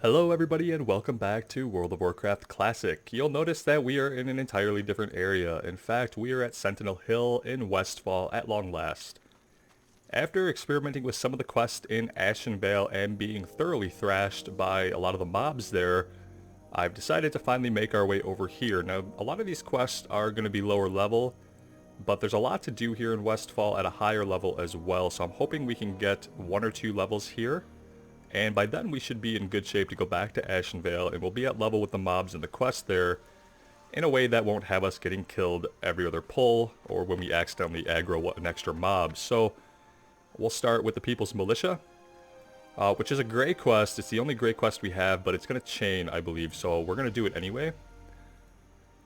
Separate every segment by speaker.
Speaker 1: Hello everybody and welcome back to World of Warcraft Classic. You'll notice that we are in an entirely different area. In fact, we are at Sentinel Hill in Westfall at long last. After experimenting with some of the quests in Ashenvale and being thoroughly thrashed by a lot of the mobs there, I've decided to finally make our way over here. Now, a lot of these quests are going to be lower level, but there's a lot to do here in Westfall at a higher level as well, so I'm hoping we can get 1 or 2 levels here. And by then we should be in good shape to go back to Ashenvale, and we'll be at level with the mobs and the quest there in a way that won't have us getting killed every other pull or when we accidentally aggro an extra mob. So we'll start with the People's Militia, which is a grey quest. It's the only grey quest we have, but it's going to chain, I believe, so we're going to do it anyway.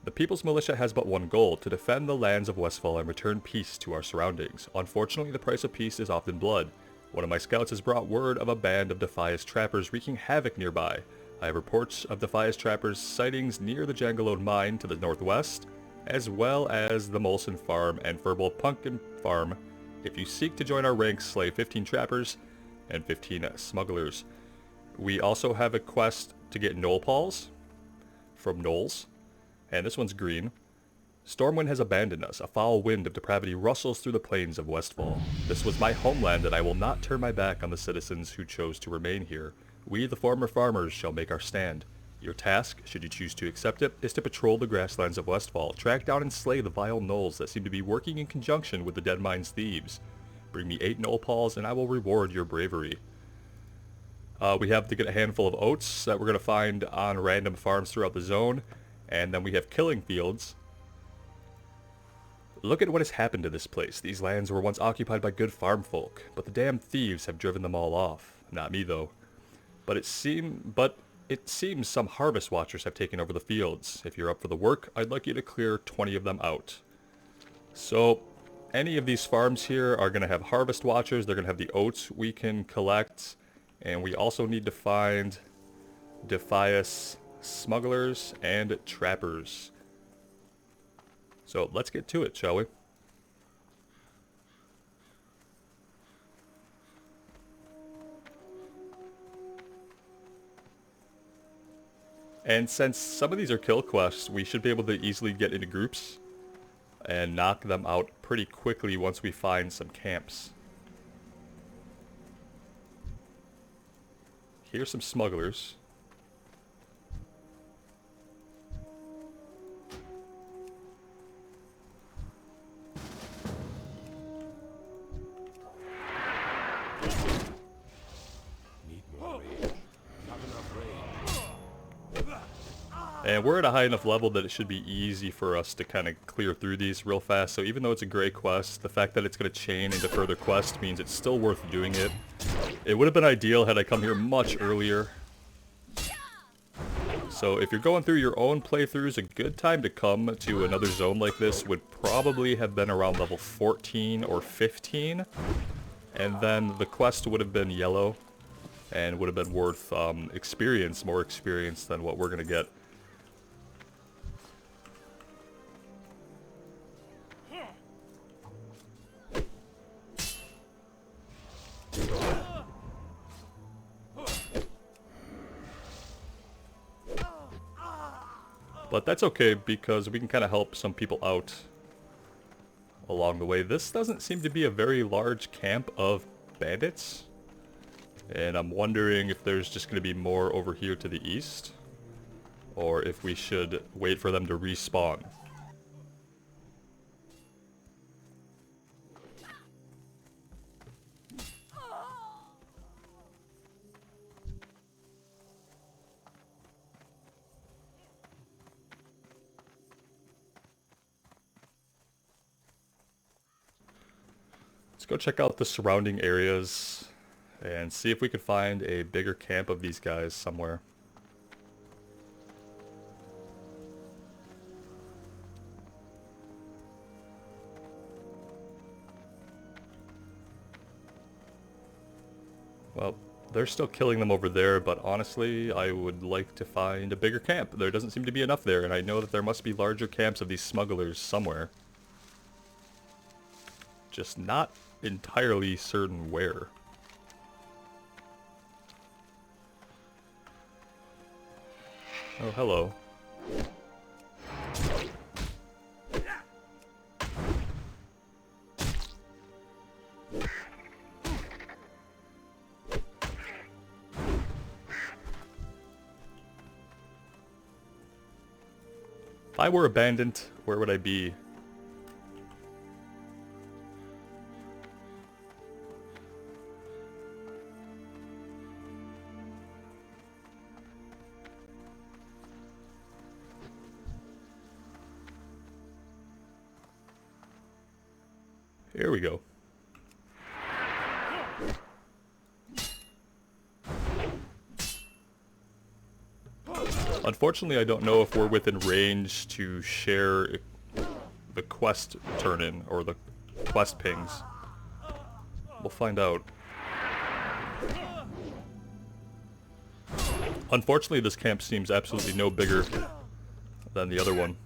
Speaker 1: The People's Militia has but one goal: to defend the lands of Westfall and return peace to our surroundings. Unfortunately, the price of peace is often blood. One of my scouts has brought word of a band of Defias trappers wreaking havoc nearby. I have reports of Defias trappers sightings near the Jangalode mine to the northwest, as well as the Molson farm and Furball Pumpkin farm. If you seek to join our ranks, slay 15 trappers and 15 smugglers. We also have a quest to get Knoll Paws from Knolls, and this one's green. Stormwind has abandoned us. A foul wind of depravity rustles through the plains of Westfall. This was my homeland, and I will not turn my back on the citizens who chose to remain here. We, the former farmers, shall make our stand. Your task, should you choose to accept it, is to patrol the grasslands of Westfall, track down and slay the vile gnolls that seem to be working in conjunction with the Dead Mines thieves. Bring me 8 Knoll Paws, and I will reward your bravery. We have to get a handful of oats that we're going to find on random farms throughout the zone, and then we have killing fields. Look at what has happened to this place. These lands were once occupied by good farm folk, but the damn thieves have driven them all off. Not me, though. But it seems some harvest watchers have taken over the fields. If you're up for the work, I'd like you to clear 20 of them out. So, any of these farms here are going to have harvest watchers. They're going to have the oats we can collect. And we also need to find Defias smugglers and trappers. So let's get to it, shall we? And since some of these are kill quests, we should be able to easily get into groups and knock them out pretty quickly once we find some camps. Here's some smugglers. And we're at a high enough level that it should be easy for us to kind of clear through these real fast. So even though it's a grey quest, the fact that it's going to chain into further quests means it's still worth doing it. It would have been ideal had I come here much earlier. So if you're going through your own playthroughs, a good time to come to another zone like this would probably have been around level 14 or 15. And then the quest would have been yellow and would have been worth experience, more experience than what we're going to get. But that's okay, because we can kind of help some people out along the way. This doesn't seem to be a very large camp of bandits. And I'm wondering if there's just going to be more over here to the east, or if we should wait for them to respawn. Let's go check out the surrounding areas and see if we can find a bigger camp of these guys somewhere. Well, they're still killing them over there, but honestly, I would like to find a bigger camp. There doesn't seem to be enough there, and I know that there must be larger camps of these smugglers somewhere. Just not entirely certain where. Oh, hello. If I were abandoned, where would I be? Here we go. Unfortunately, I don't know if we're within range to share the quest turn-in, or the quest pings. We'll find out. Unfortunately, this camp seems absolutely no bigger than the other one.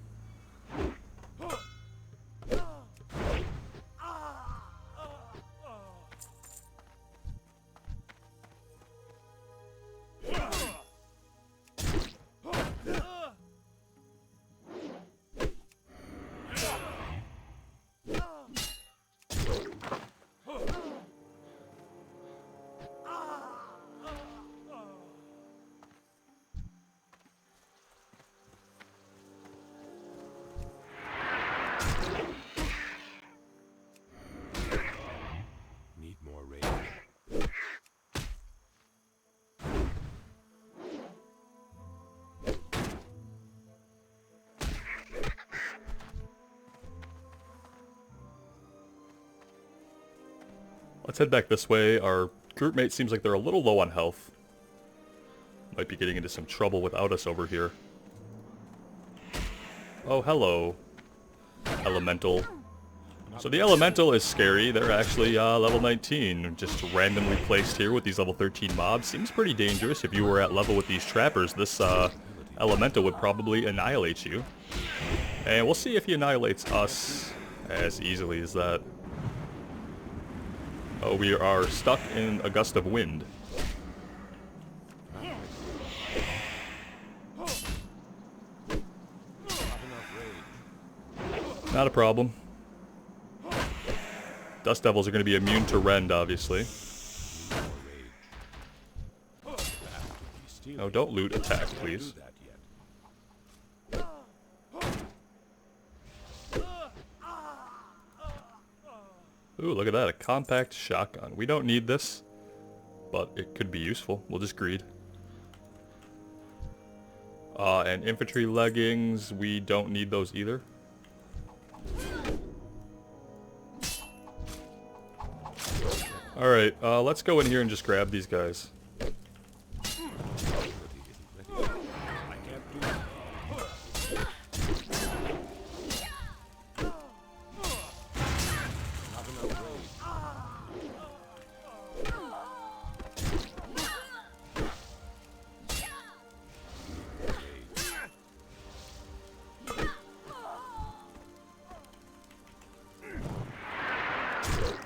Speaker 1: Let's head back this way. Our group mate seems like they're a little low on health. Might be getting into some trouble without us over here. Oh, hello, Elemental. So the Elemental is scary. They're actually level 19, just randomly placed here with these level 13 mobs. Seems pretty dangerous. If you were at level with these trappers, this Elemental would probably annihilate you. And we'll see if he annihilates us as easily as that. Oh, we are stuck in a gust of wind. Not a problem. Dust Devils are going to be immune to rend, obviously. Oh, don't loot attack, please. Ooh, look at that, a compact shotgun. We don't need this, but it could be useful. We'll just greed. And infantry leggings, we don't need those either. Alright, let's go in here and just grab these guys.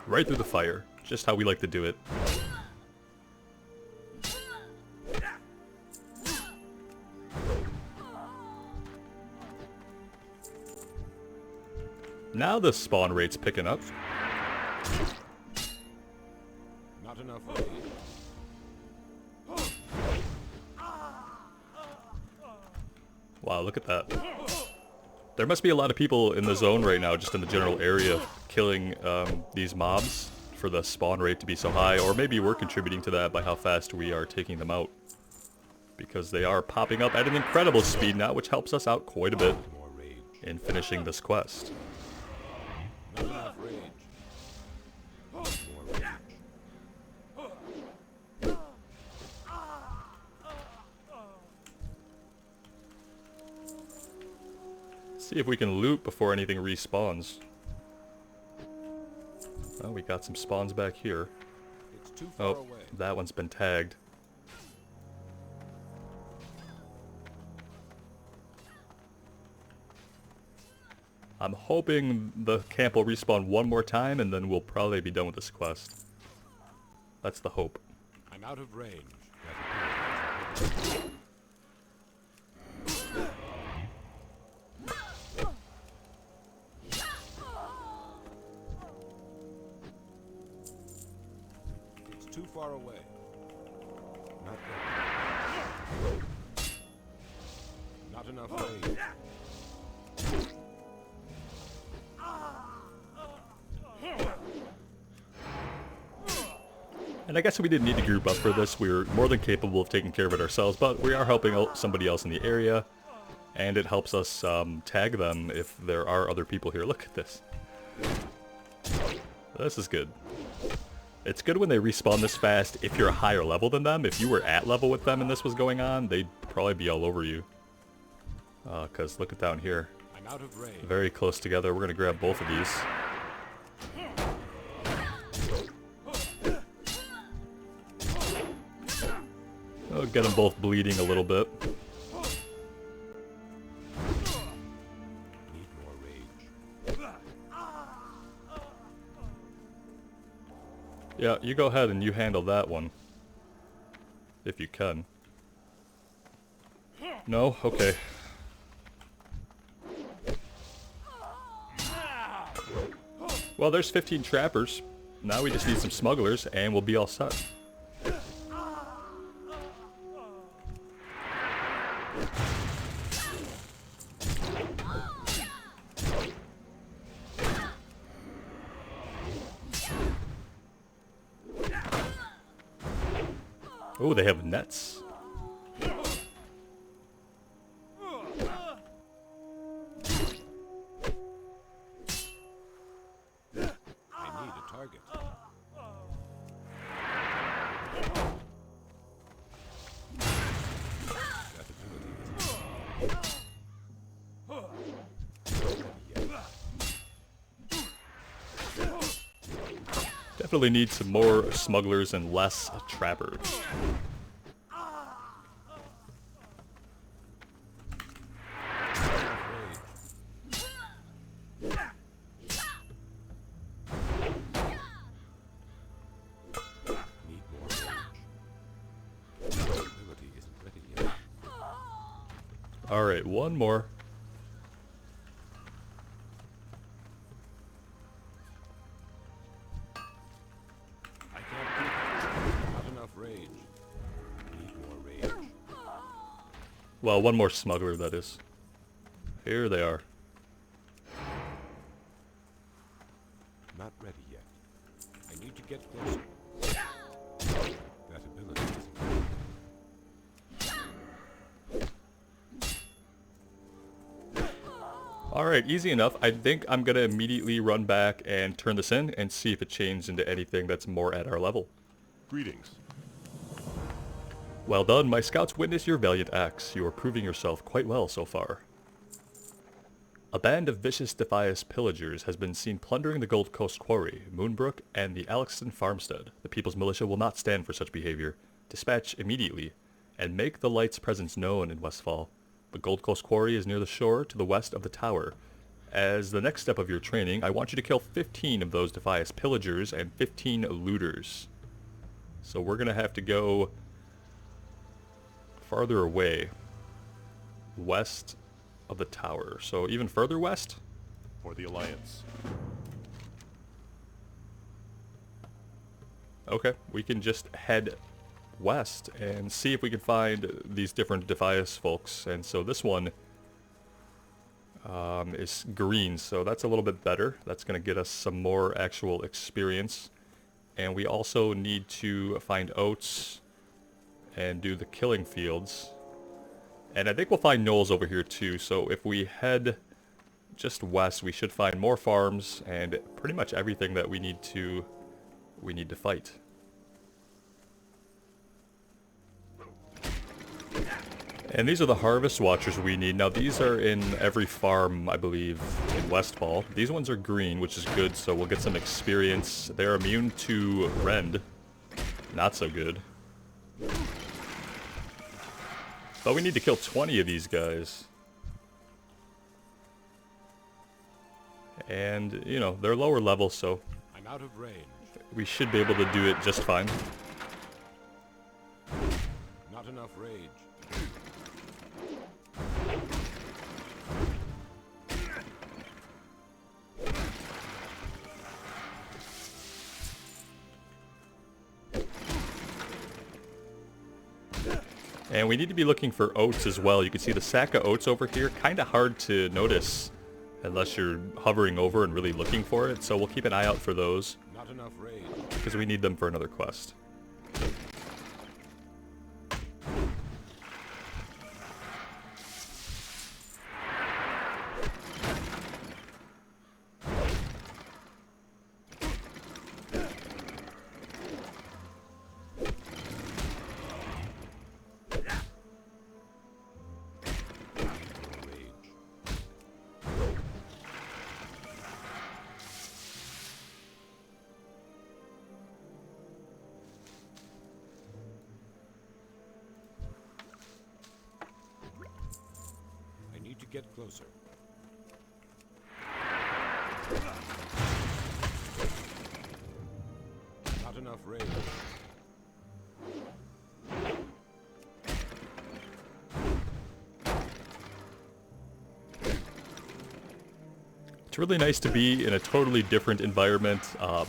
Speaker 1: Right through the fire. Just how we like to do it. Now the spawn rate's picking up. Not enough. Wow, look at that. There must be a lot of people in the zone right now, just in the general area, killing these mobs for the spawn rate to be so high, or maybe we're contributing to that by how fast we are taking them out. Because they are popping up at an incredible speed now, which helps us out quite a bit in finishing this quest. See if we can loot before anything respawns. Oh, we got some spawns back here. Oh, that one's been tagged. I'm hoping the camp will respawn one more time and then we'll probably be done with this quest. That's the hope.
Speaker 2: I'm out of range. far away. Not ready. Not enough range.
Speaker 1: And I guess we didn't need to group up for this. We were more than capable of taking care of it ourselves, but we are helping out somebody else in the area. And it helps us tag them if there are other people here. Look at this. This is good. It's good when they respawn this fast if you're a higher level than them. If you were at level with them and this was going on, they'd probably be all over you. Because look at down here.
Speaker 2: I'm out of range.
Speaker 1: Very close together. We're going to grab both of these. Oh, get them both bleeding a little bit.
Speaker 2: Need more rage.
Speaker 1: Yeah, you go ahead and you handle that one. If you can. No? Okay. Well, there's 15 trappers. Now we just need some smugglers and we'll be all set. Oh, they have nets.
Speaker 2: I need a target.
Speaker 1: Definitely need some more smugglers and less trappers. Alright, one more.
Speaker 2: I can't keep it. Not enough rage. Need more rage.
Speaker 1: Well, one more smuggler, that is. Here they are.
Speaker 2: Not ready yet. I need to get closer. That ability isn't ready.
Speaker 1: Alright, easy enough. I think I'm gonna immediately run back and turn this in and see if it changed into anything that's more at our level.
Speaker 3: Greetings.
Speaker 1: Well done, my scouts witness your valiant acts. You are proving yourself quite well so far. A band of vicious defiant pillagers has been seen plundering the Gold Coast Quarry, Moonbrook, and the Alexton farmstead. The People's Militia will not stand for such behavior. Dispatch immediately, and make the light's presence known in Westfall. The Gold Coast Quarry is near the shore to the west of the tower. As the next step of your training, I want you to kill 15 of those defiant pillagers and 15 looters. So we're going to have to go farther away, west of the tower. So even further west?
Speaker 3: For the Alliance.
Speaker 1: Okay, we can just head west and see if we can find these different Defias folks. And so this one is green, so that's a little bit better. That's going to get us some more actual experience. And we also need to find oats and do the killing fields. And I think we'll find Knolls over here too, so if we head just west, we should find more farms and pretty much everything that we need to fight. And these are the harvest watchers we need. Now these are in every farm, I believe, in Westfall. These ones are green, which is good, so we'll get some experience. They're immune to rend. Not so good. But we need to kill 20 of these guys. And, you know, they're lower level, so
Speaker 2: I'm out of range.
Speaker 1: we should be able to do it just fine.
Speaker 2: Not enough rage.
Speaker 1: And we need to be looking for oats as well. You can see the sack of oats over here, kind of hard to notice unless you're hovering over and really looking for it. So we'll keep an eye out for those
Speaker 2: Not enough raid.
Speaker 1: because we need them for another quest.
Speaker 2: Get closer. Not enough raid.
Speaker 1: It's really nice to be in a totally different environment,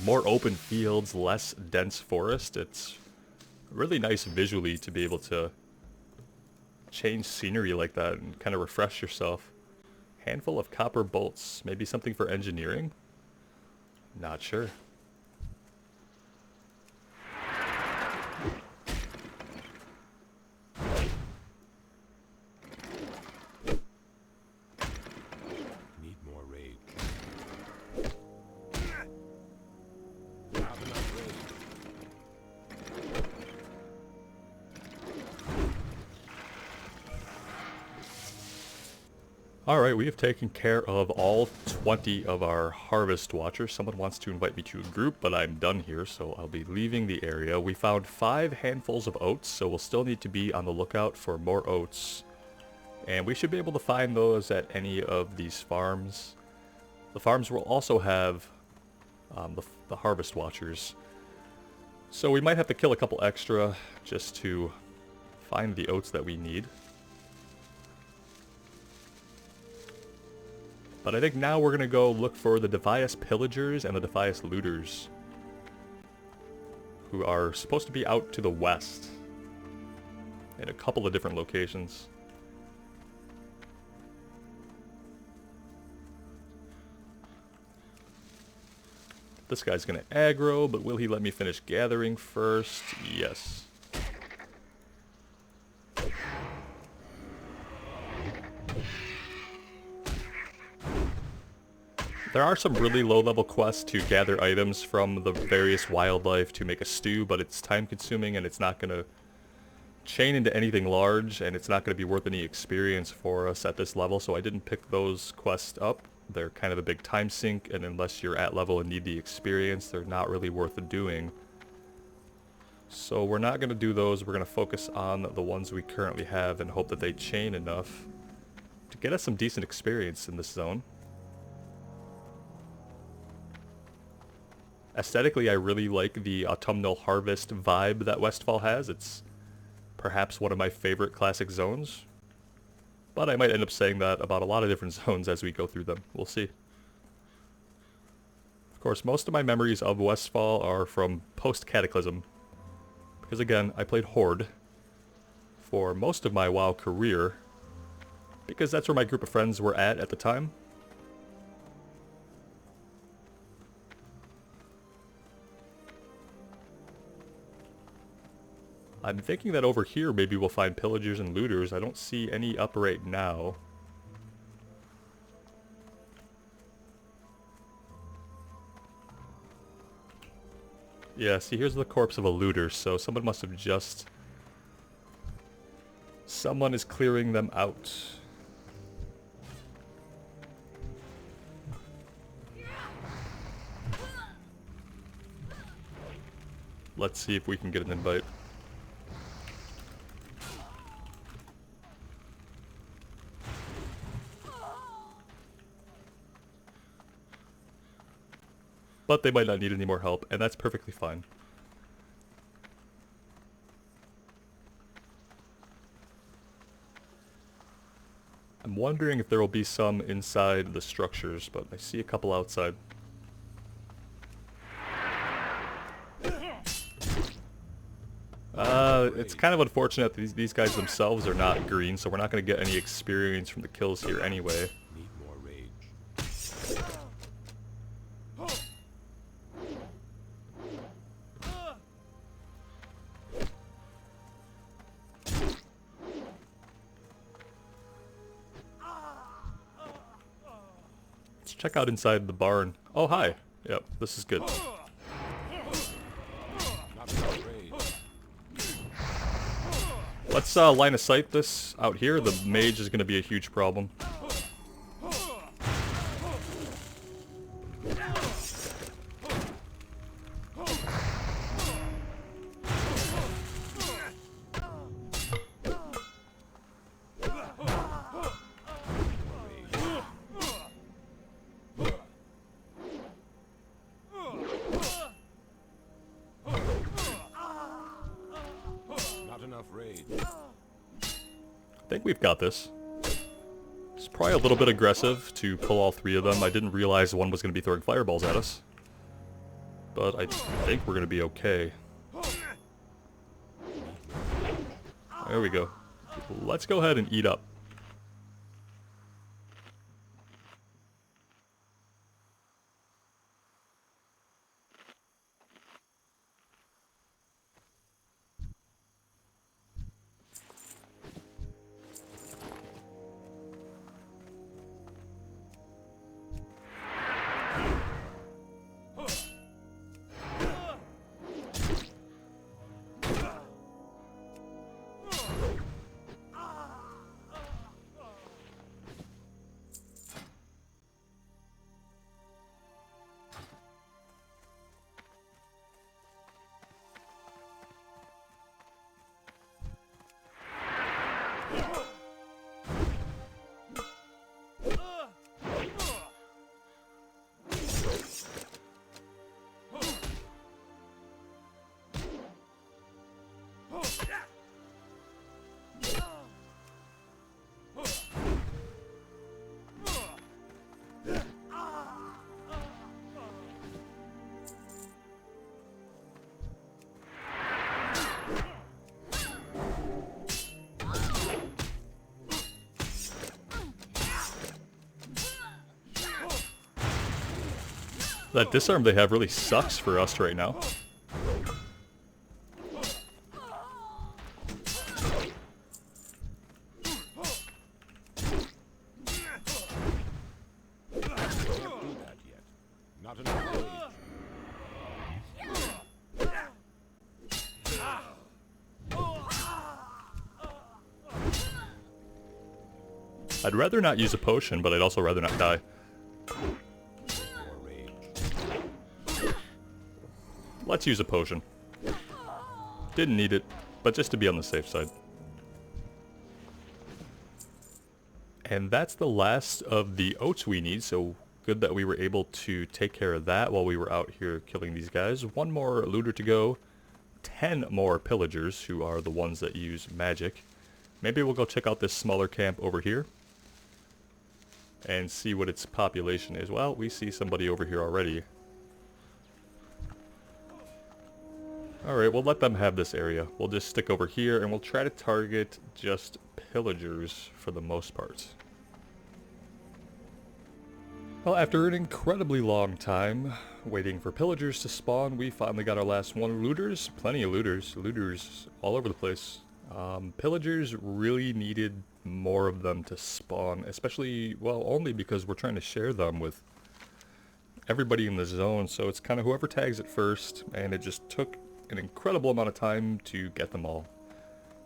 Speaker 1: more open fields, less dense forest. It's really nice visually to be able to change scenery like that and kind of refresh yourself. Handful of copper bolts, maybe something for engineering? Not sure.
Speaker 2: Need more raid. Not enough raid.
Speaker 1: Alright, we have taken care of all 20 of our harvest watchers. Someone wants to invite me to a group, but I'm done here, so I'll be leaving the area. We found 5 handfuls of oats, so we'll still need to be on the lookout for more oats. And we should be able to find those at any of these farms. The farms will also have the harvest watchers. So we might have to kill a couple extra just to find the oats that we need. But I think now we're going to go look for the Devious Pillagers and the Devious Looters, who are supposed to be out to the west in a couple of different locations. This guy's going to aggro, but will he let me finish gathering first? Yes. There are some really low-level quests to gather items from the various wildlife to make a stew, but it's time-consuming and it's not going to chain into anything large, and it's not going to be worth any experience for us at this level, so I didn't pick those quests up. They're kind of a big time sink, and unless you're at level and need the experience, they're not really worth doing. So we're not going to do those. We're going to focus on the ones we currently have and hope that they chain enough to get us some decent experience in this zone. Aesthetically, I really like the autumnal harvest vibe that Westfall has. It's perhaps one of my favorite classic zones. But I might end up saying that about a lot of different zones as we go through them. We'll see. Of course, most of my memories of Westfall are from post-Cataclysm. Because again, I played Horde for most of my WoW career. Because that's where my group of friends were at the time. I'm thinking that over here maybe we'll find pillagers and looters. I don't see any up right now. Yeah, see, here's the corpse of a looter, so someone must have just... Someone is clearing them out. Let's see if we can get an invite. But they might not need any more help, and that's perfectly fine. I'm wondering if there will be some inside the structures, but I see a couple outside. It's kind of unfortunate that these guys themselves are not green, so we're not going to get any experience from the kills here anyway.
Speaker 2: Need more rage.
Speaker 1: Let's check out inside the barn. Oh, hi. Yep, this is good.
Speaker 2: Not enough rage.
Speaker 1: Let's line of sight this out here. The mage is going to be a huge problem.
Speaker 2: Not enough rage.
Speaker 1: I think we've got this. It's probably a little bit aggressive to pull all three of them. I didn't realize one was going to be throwing fireballs at us. But I think we're going to be okay. There we go. Let's go ahead and eat up. That disarm they have really sucks for us right now.
Speaker 2: Can't do that yet. Not enough rage.
Speaker 1: I'd rather not use a potion, but I'd also rather not die.
Speaker 2: More rage.
Speaker 1: Let's use a potion. Didn't need it, but just to be on the safe side. And that's the last of the oats we need, so good that we were able to take care of that while we were out here killing these guys. One more looter to go. 10 more pillagers, who are the ones that use magic. Maybe we'll go check out this smaller camp over here and see what its population is. Well, we see somebody over here already. Alright, we'll let them have this area. We'll just stick over here and we'll try to target just pillagers for the most part. Well, after an incredibly long time waiting for pillagers to spawn, we finally got our last one. Looters, plenty of looters. Looters all over the place. Pillagers really needed more of them to spawn, especially, well, only because we're trying to share them with everybody in the zone, so it's kind of whoever tags it first, and it just took an incredible amount of time to get them all.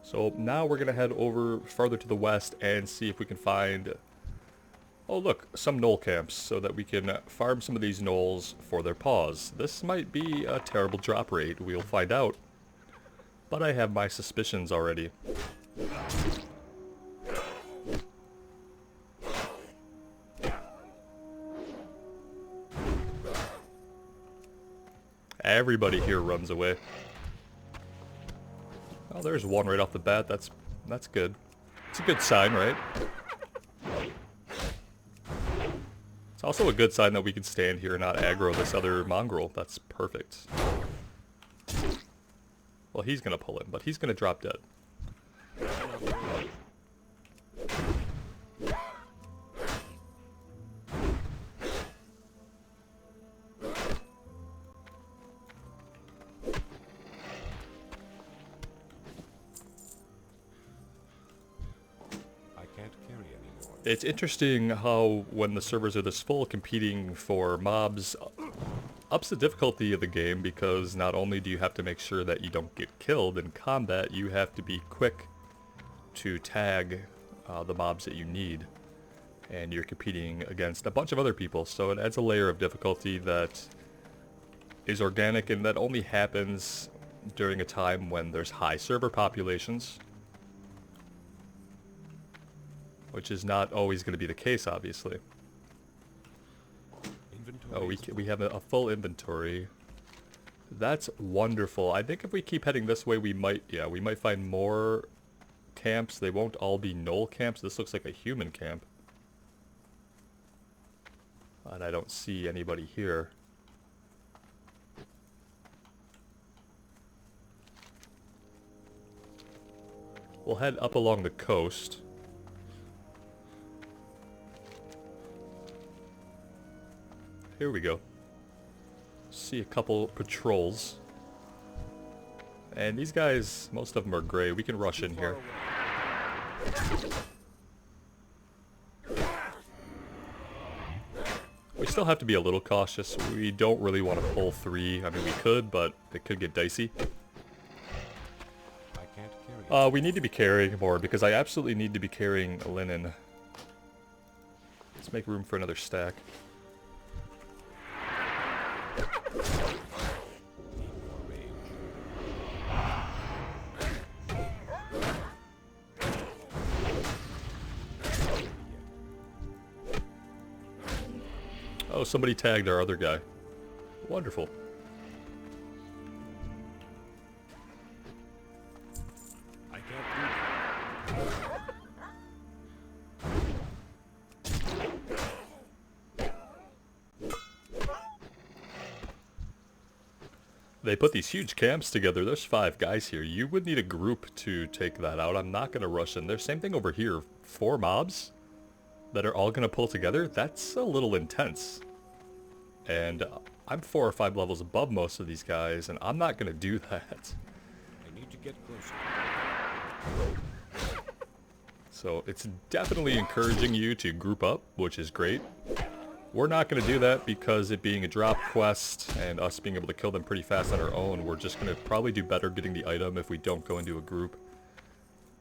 Speaker 1: So now we're going to head over farther to the west and see if we can find, oh look, some Knoll camps, so that we can farm some of these Knolls for their paws. This might be a terrible drop rate, we'll find out. But I have my suspicions already. Everybody here runs away. Oh, there's one right off the bat. That's good. It's a good sign, right? It's also a good sign that we can stand here and not aggro this other mongrel. That's perfect. Well, he's gonna pull him, but he's gonna drop dead. It's interesting how when the servers are this full, competing for mobs ups the difficulty of the game, because not only do you have to make sure that you don't get killed in combat, you have to be quick to tag the mobs that you need. And you're competing against a bunch of other people, so it adds a layer of difficulty that is organic and that only happens during a time when there's high server populations. Which is not always going to be the case, obviously. Oh, we have a full inventory. That's wonderful. I think if we keep heading this way, we might find more camps. They won't all be Knoll camps. This looks like a human camp. And I don't see anybody here. We'll head up along the coast. Here we go. See a couple patrols. And these guys, most of them are gray. We can rush in here. We still have to be a little cautious. We don't really want to pull 3. I mean, we could, but it could get dicey. We need to be carrying more, because I absolutely need to be carrying linen. Let's make room for another stack. Oh, somebody tagged our other guy. Wonderful.
Speaker 2: I can't do
Speaker 1: They put these huge camps together. There's 5 guys here. You would need a group to take that out. I'm not going to rush in there. Same thing over here. 4 mobs that are all going to pull together. That's a little intense. And I'm 4 or 5 levels above most of these guys, and I'm not going to do that.
Speaker 2: I need to get closer.
Speaker 1: So it's definitely encouraging you to group up, which is great. We're not going to do that because it being a drop quest and us being able to kill them pretty fast on our own, we're just going to probably do better getting the item if we don't go into a group.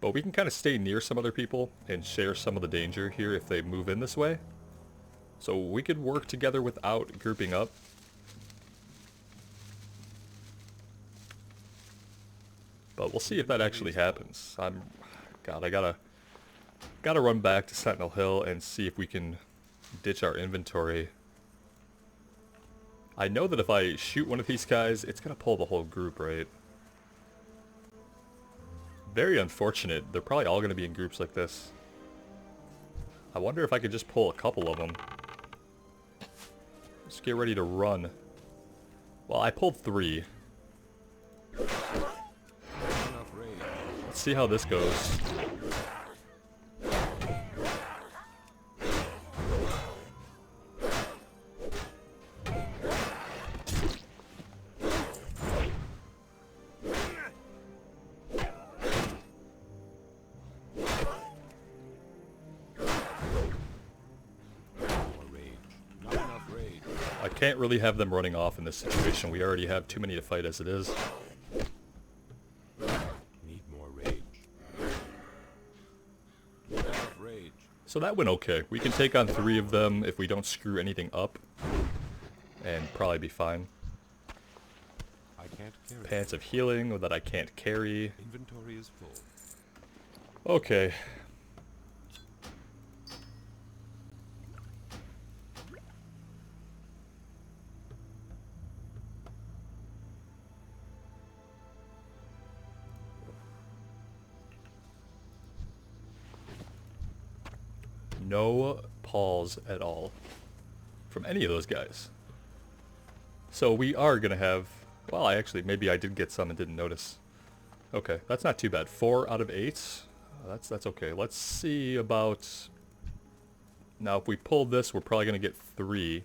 Speaker 1: But we can kind of stay near some other people and share some of the danger here if they move in this way. So we could work together without grouping up. But we'll see if that actually happens. God, I gotta run back to Sentinel Hill and see if we can ditch our inventory. I know that if I shoot one of these guys, it's gonna pull the whole group, right? Very unfortunate. They're probably all gonna be in groups like this. I wonder if I could just pull a couple of them. Let's get ready to run. Well, I pulled 3. Let's see how this goes. I can't really have them running off in this situation. We already have too many to fight as it is.
Speaker 2: Need more rage. Enough rage.
Speaker 1: So that went okay. We can take on 3 of them if we don't screw anything up. And probably be fine.
Speaker 2: I can't carry.
Speaker 1: Pants of healing that I can't carry.
Speaker 2: Inventory is full.
Speaker 1: Okay. No pause at all from any of those guys. So we are going to have... Well, maybe I did get some and didn't notice. Okay, that's not too bad. 4 out of 8. That's okay. Let's see about... Now, if we pull this, we're probably going to get 3.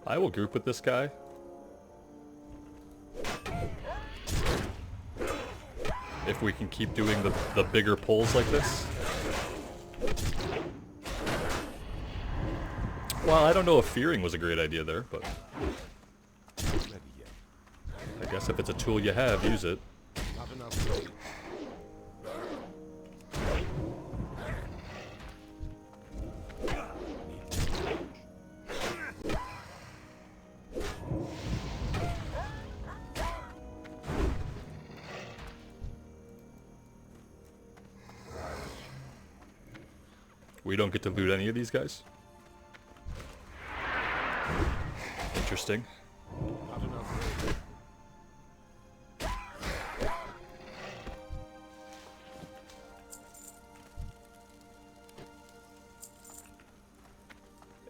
Speaker 1: I will group with this guy. If we can keep doing the bigger pulls like this. Well, I don't know if fearing was a great idea there, but...
Speaker 2: Ready yet.
Speaker 1: I guess if it's a tool you have, use it.
Speaker 2: Not enough rage.
Speaker 1: We don't get to loot any of these guys. Interesting.
Speaker 2: Not enough rage.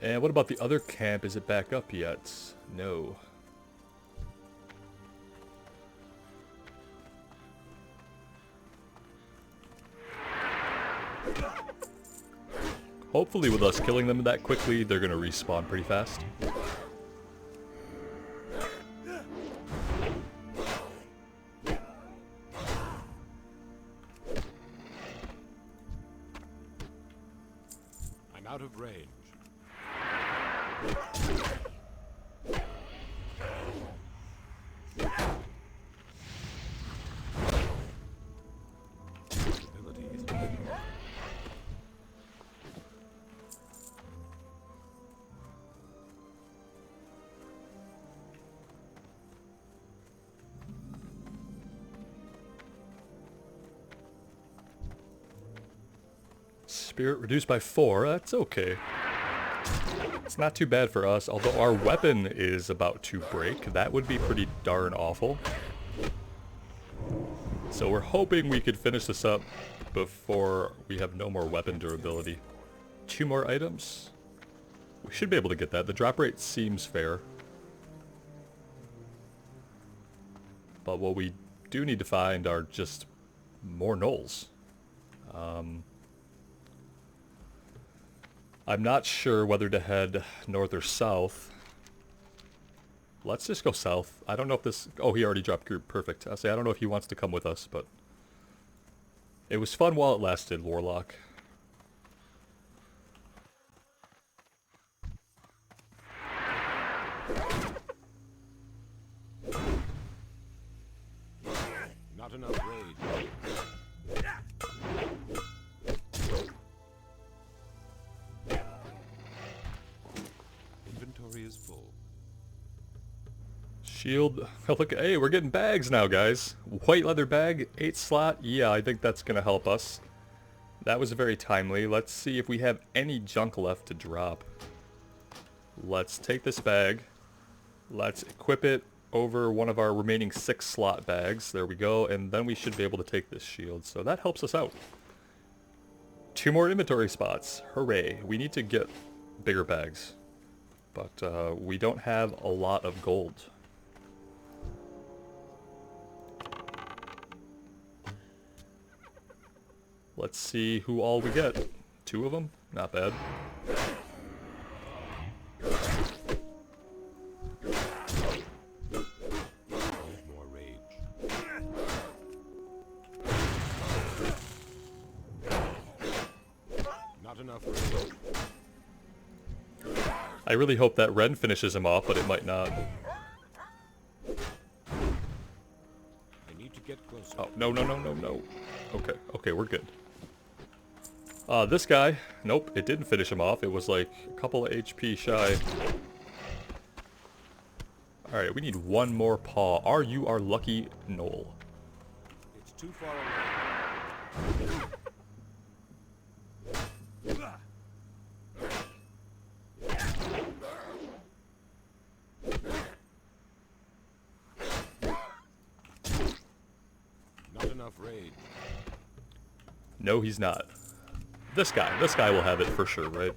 Speaker 1: And what about the other camp? Is it back up yet? No. Hopefully with us killing them that quickly, they're gonna respawn pretty fast.
Speaker 2: I'm out of range. Abilities.
Speaker 1: Spirit reduced by 4, that's okay. It's not too bad for us, although our weapon is about to break. That would be pretty darn awful. So we're hoping we could finish this up before we have no more weapon durability. 2 more items? We should be able to get that. The drop rate seems fair. But what we do need to find are just more gnolls. I'm not sure whether to head north or south. Let's just go south. I don't know if this... Oh, he already dropped group. Perfect. I don't know if he wants to come with us, but... It was fun while it lasted, Warlock.
Speaker 2: Not enough rage. Inventory is full.
Speaker 1: Shield. Oh, look, hey, we're getting bags now, guys. White leather bag, 8 slot. Yeah, I think that's going to help us. That was very timely. Let's see if we have any junk left to drop. Let's take this bag. Let's equip it over one of our remaining 6 slot bags. There we go. And then we should be able to take this shield. So that helps us out. 2 more inventory spots. Hooray. We need to get bigger bags. But we don't have a lot of gold. Let's see who all we get. 2 of them? Not bad.
Speaker 2: Need more rage. Not enough rage.
Speaker 1: I really hope that Ren finishes him off, but it might not.
Speaker 2: I need to get closer.
Speaker 1: Oh, no, no, no, no, no. Okay, okay, we're good. This guy, nope, it didn't finish him off. It was like a couple of HP shy. Alright, we need 1 more paw. Are you our lucky Knoll?
Speaker 2: It's too far away. Not enough rage.
Speaker 1: No, he's not. This guy will have it for sure, right?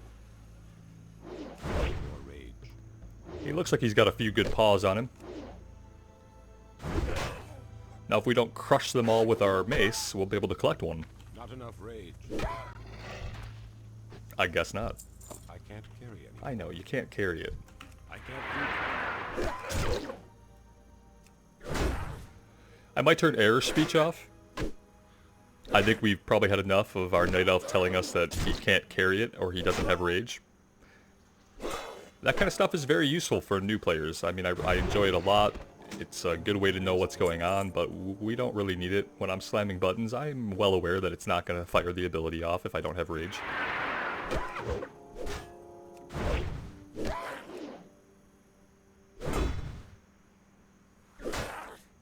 Speaker 2: More rage.
Speaker 1: He looks like he's got a few good paws on him. Now, if we don't crush them all with our mace, we'll be able to collect one.
Speaker 2: Not enough rage.
Speaker 1: I guess not.
Speaker 2: I can't carry any.
Speaker 1: I know, you can't carry it.
Speaker 2: I can't do
Speaker 1: I might turn error speech off. I think we've probably had enough of our Night Elf telling us that he can't carry it or he doesn't have rage. That kind of stuff is very useful for new players. I mean, I enjoy it a lot. It's a good way to know what's going on, but we don't really need it. When I'm slamming buttons, I'm well aware that it's not going to fire the ability off if I don't have rage.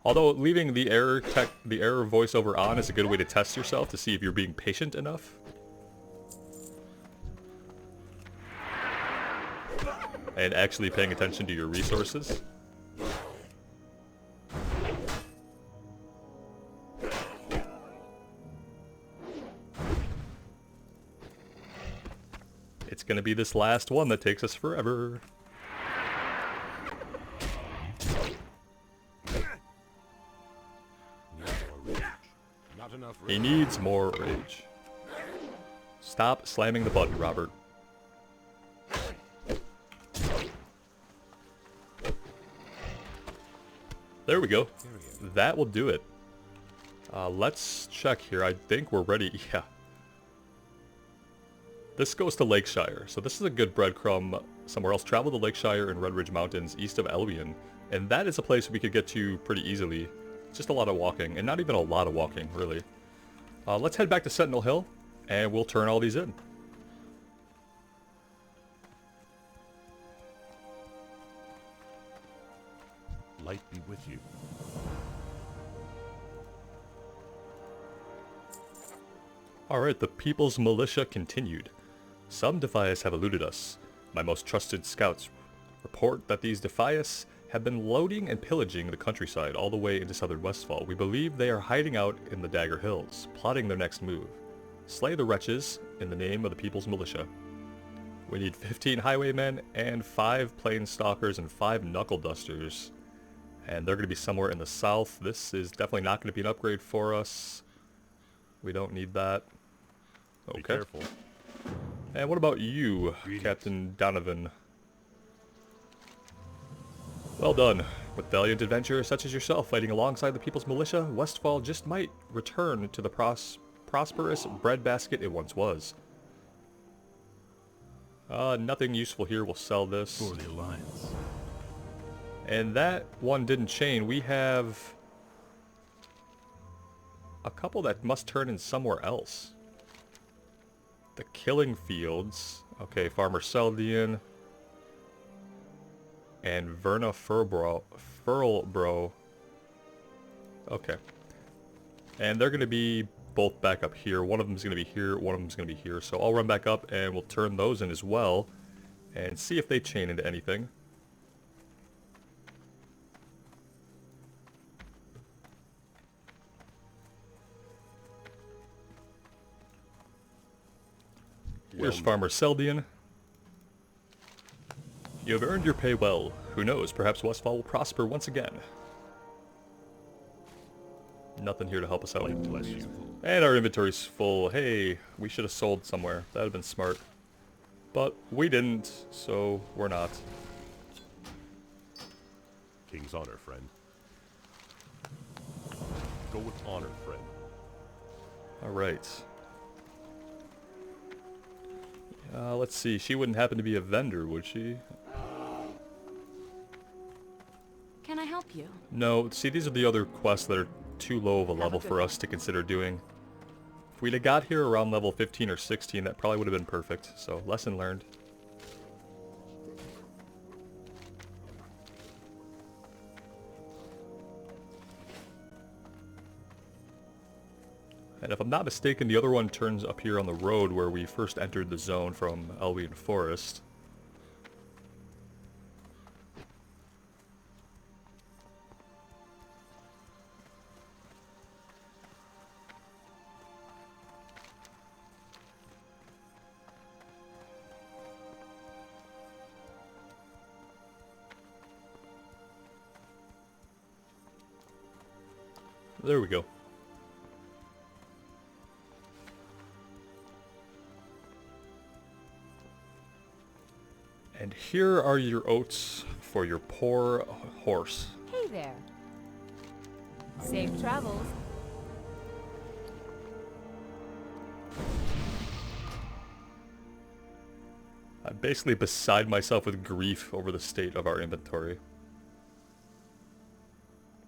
Speaker 1: Although leaving the error voiceover on is a good way to test yourself to see if you're being patient enough. And actually paying attention to your resources. It's gonna be this last one that takes us forever. He needs more rage. Stop slamming the button, Robert. There we go. That will do it. Let's check here. I think we're ready. Yeah. This goes to Lakeshire. So this is a good breadcrumb somewhere else. Travel to Lakeshire and Red Ridge Mountains east of Albion. And that is a place we could get to pretty easily. Just a lot of walking. And not even a lot of walking, really. Let's head back to Sentinel Hill, and we'll turn all these in.
Speaker 3: Light be with you.
Speaker 1: Alright, the People's Militia continued. Some Defias have eluded us. My most trusted scouts report that these Defias have been loading and pillaging the countryside all the way into southern Westfall. We believe they are hiding out in the Dagger Hills, plotting their next move. Slay the wretches in the name of the People's Militia. We need 15 highwaymen and 5 planestalkers and 5 knuckle dusters. And they're going to be somewhere in the south. This is definitely not going to be an upgrade for us. We don't need that. Okay.
Speaker 3: Be careful.
Speaker 1: And what about you,
Speaker 3: Greetings.
Speaker 1: Captain Donovan? Well done. With valiant adventurers such as yourself fighting alongside the People's Militia, Westfall just might return to the prosperous breadbasket it once was. Nothing useful here. We'll sell this.
Speaker 3: For the Alliance.
Speaker 1: And that one didn't chain. We have a couple that must turn in somewhere else. The Killing Fields. Okay, Farmer Seldian. And Verna Furlbro. Okay. And they're going to be both back up here. One of them is going to be here, one of them is going to be here. So I'll run back up and we'll turn those in as well. And see if they chain into anything. Here's Farmer Seldian. You have earned your pay well. Who knows, perhaps Westfall will prosper once again. Nothing here to help us out.
Speaker 3: Bless you.
Speaker 1: And our inventory's full. Hey, we should have sold somewhere. That would have been smart. But we didn't, so we're not.
Speaker 3: King's honor, friend. Go with honor, friend.
Speaker 1: Alright. Let's see. She wouldn't happen to be a vendor, would she?
Speaker 4: Can I help you?
Speaker 1: No, see, these are the other quests that are too low of a level for us to consider doing. If we'd have got here around level 15 or 16, that probably would have been perfect. So, lesson learned. And if I'm not mistaken, the other one turns up here on the road where we first entered the zone from Albion Forest. There we go. And here are your oats for your poor horse.
Speaker 5: Hey there. Safe travels.
Speaker 1: I'm basically beside myself with grief over the state of our inventory.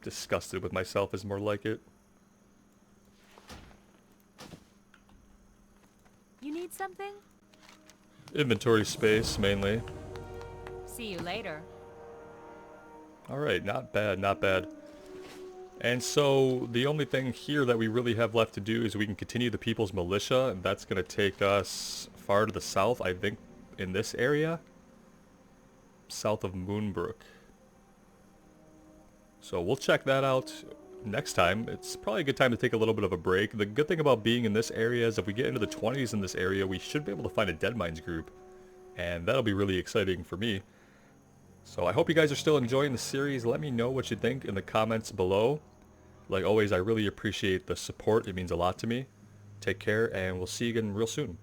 Speaker 1: Disgusted with myself is more like it.
Speaker 5: You need something?
Speaker 1: Inventory space, mainly.
Speaker 5: See you later.
Speaker 1: Alright, not bad, not bad. And so, the only thing here that we really have left to do is we can continue the People's Militia, and that's going to take us far to the south, I think, in this area. South of Moonbrook. So we'll check that out next time. It's probably a good time to take a little bit of a break. The good thing about being in this area is if we get into the 20s in this area, we should be able to find a Dead Mines group. And that'll be really exciting for me. So I hope you guys are still enjoying the series. Let me know what you think in the comments below. Like always, I really appreciate the support. It means a lot to me. Take care, and we'll see you again real soon.